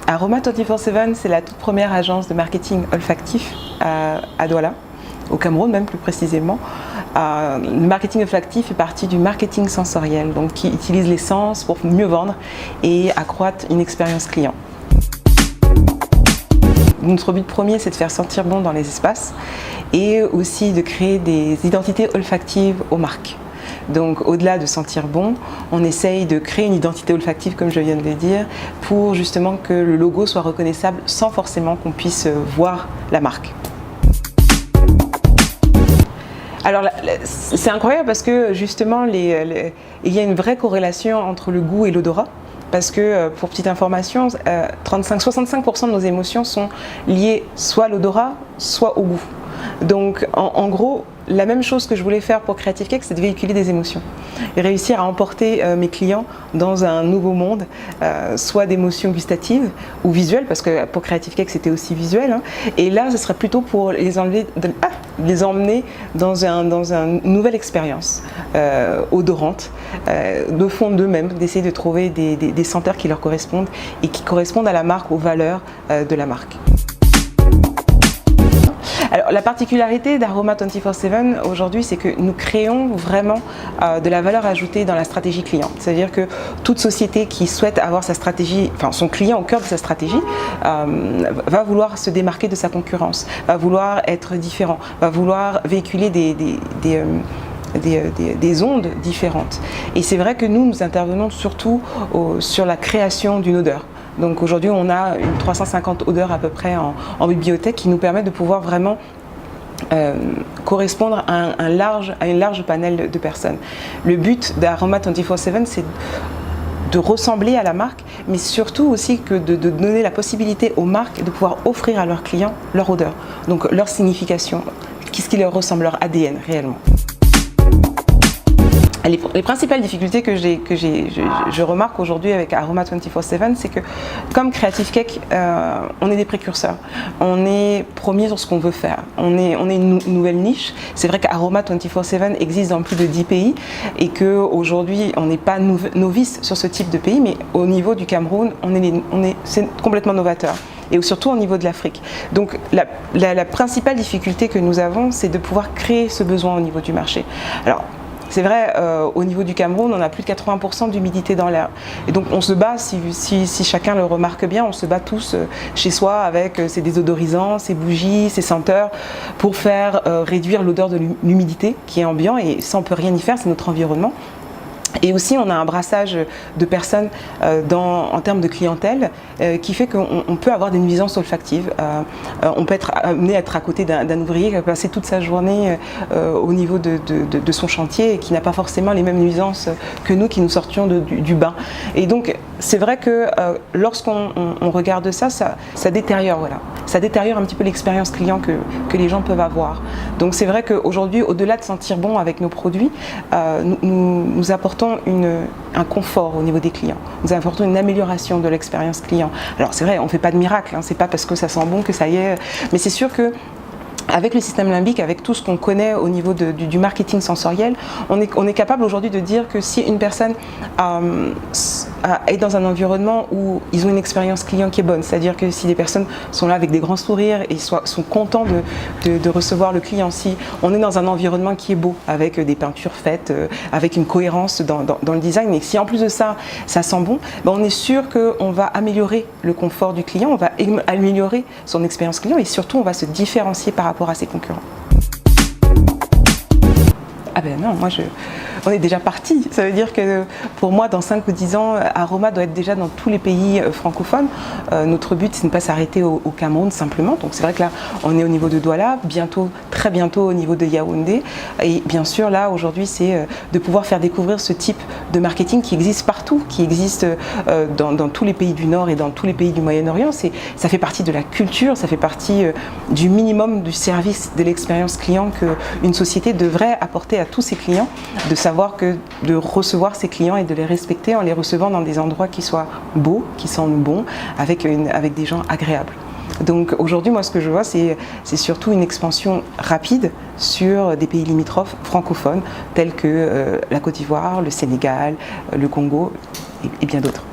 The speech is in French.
Aroma 24/7, c'est la toute première agence de marketing olfactif à Douala, au Cameroun même plus précisément. Le marketing olfactif est partie du marketing sensoriel, donc qui utilise les sens pour mieux vendre et accroître une expérience client. Notre but premier, c'est de faire sentir bon dans les espaces et aussi de créer des identités olfactives aux marques. Donc au-delà de sentir bon, on essaye de créer une identité olfactive, comme je viens de le dire, pour justement que le logo soit reconnaissable sans forcément qu'on puisse voir la marque. Alors c'est incroyable parce que justement il y a une vraie corrélation entre le goût et l'odorat. Parce que, pour petite information, 65% de nos émotions sont liées soit à l'odorat, soit au goût. Donc, en gros, la même chose que je voulais faire pour Creative Cake, c'est de véhiculer des émotions. Et réussir à emporter mes clients dans un nouveau monde, soit d'émotions gustatives ou visuelles, parce que pour Creative Cake, c'était aussi visuel. Hein. Et là, ce serait plutôt pour les emmener dans une nouvelle expérience odorante, de fond d'eux-mêmes, d'essayer de trouver des senteurs qui leur correspondent et qui correspondent à la marque, aux valeurs de la marque. Alors, la particularité d'Aroma 24/7 aujourd'hui, c'est que nous créons vraiment de la valeur ajoutée dans la stratégie client. C'est-à-dire que toute société qui souhaite avoir sa stratégie, enfin son client au cœur de sa stratégie, va vouloir se démarquer de sa concurrence, va vouloir être différent, va vouloir véhiculer des ondes différentes. Et c'est vrai que nous intervenons surtout sur la création d'une odeur. Donc aujourd'hui, on a 350 odeurs à peu près en bibliothèque qui nous permettent de pouvoir vraiment correspondre à un large panel de personnes. Le but d'Aroma 24/7, c'est de ressembler à la marque, mais surtout aussi que de donner la possibilité aux marques de pouvoir offrir à leurs clients leur odeur, donc leur signification, qu'est-ce qui leur ressemble, leur ADN réellement. Les principales difficultés que je remarque aujourd'hui avec Aroma 24/7, c'est que comme Creative Cake, on est des précurseurs. On est premier sur ce qu'on veut faire. On est une nouvelle niche. C'est vrai qu'Aroma 24/7 existe dans plus de 10 pays et qu'aujourd'hui, on n'est pas novice sur ce type de pays, mais au niveau du Cameroun, c'est complètement novateur. Et surtout au niveau de l'Afrique. Donc la principale difficulté que nous avons, c'est de pouvoir créer ce besoin au niveau du marché. Alors, c'est vrai, au niveau du Cameroun, on a plus de 80% d'humidité dans l'air. Et donc on se bat, si chacun le remarque bien, on se bat tous chez soi avec ses désodorisants, ses bougies, ses senteurs, pour faire réduire l'odeur de l'humidité qui est ambiant, et ça on peut rien y faire, c'est notre environnement. Et aussi, on a un brassage de personnes en termes de clientèle qui fait qu'on peut avoir des nuisances olfactives. On peut être amené à être à côté d'un ouvrier qui va passer toute sa journée au niveau de son chantier et qui n'a pas forcément les mêmes nuisances que nous qui nous sortions du bain. Et donc, c'est vrai que lorsqu'on regarde ça détériore, voilà. Ça détériore un petit peu l'expérience client que les gens peuvent avoir. Donc, c'est vrai qu'aujourd'hui, au-delà de sentir bon avec nos produits, nous apportons un confort au niveau des clients. Nous apportons une amélioration de l'expérience client. Alors c'est vrai, on ne fait pas de miracle, hein, c'est pas parce que ça sent bon que ça y est, mais c'est sûr que avec le système limbique, avec tout ce qu'on connaît au niveau du marketing sensoriel, on est capable aujourd'hui de dire que si une personne est dans un environnement où ils ont une expérience client qui est bonne, c'est-à-dire que si des personnes sont là avec des grands sourires et sont contents de recevoir le client, si on est dans un environnement qui est beau, avec des peintures faites, avec une cohérence dans le design, et si en plus de ça, ça sent bon, ben on est sûr qu'on va améliorer le confort du client, on va améliorer son expérience client et surtout on va se différencier par rapport à ses concurrents. Ah ben non, on est déjà parti. Ça veut dire que pour moi, dans 5 ou 10 ans, Aroma doit être déjà dans tous les pays francophones. Notre but, c'est de ne pas s'arrêter au Cameroun simplement. Donc c'est vrai que là, on est au niveau de Douala, très bientôt au niveau de Yaoundé. Et bien sûr, là, aujourd'hui, c'est de pouvoir faire découvrir ce type de marketing qui existe partout, qui existe dans tous les pays du Nord et dans tous les pays du Moyen-Orient. Ça fait partie de la culture, ça fait partie du minimum du service de l'expérience client qu'une société devrait apporter à tous ses clients, de savoir de recevoir ses clients et de les respecter en les recevant dans des endroits qui soient beaux, qui sentent bon, avec des gens agréables. Donc aujourd'hui, moi, ce que je vois, c'est surtout une expansion rapide sur des pays limitrophes francophones, tels que la Côte d'Ivoire, le Sénégal, le Congo et bien d'autres.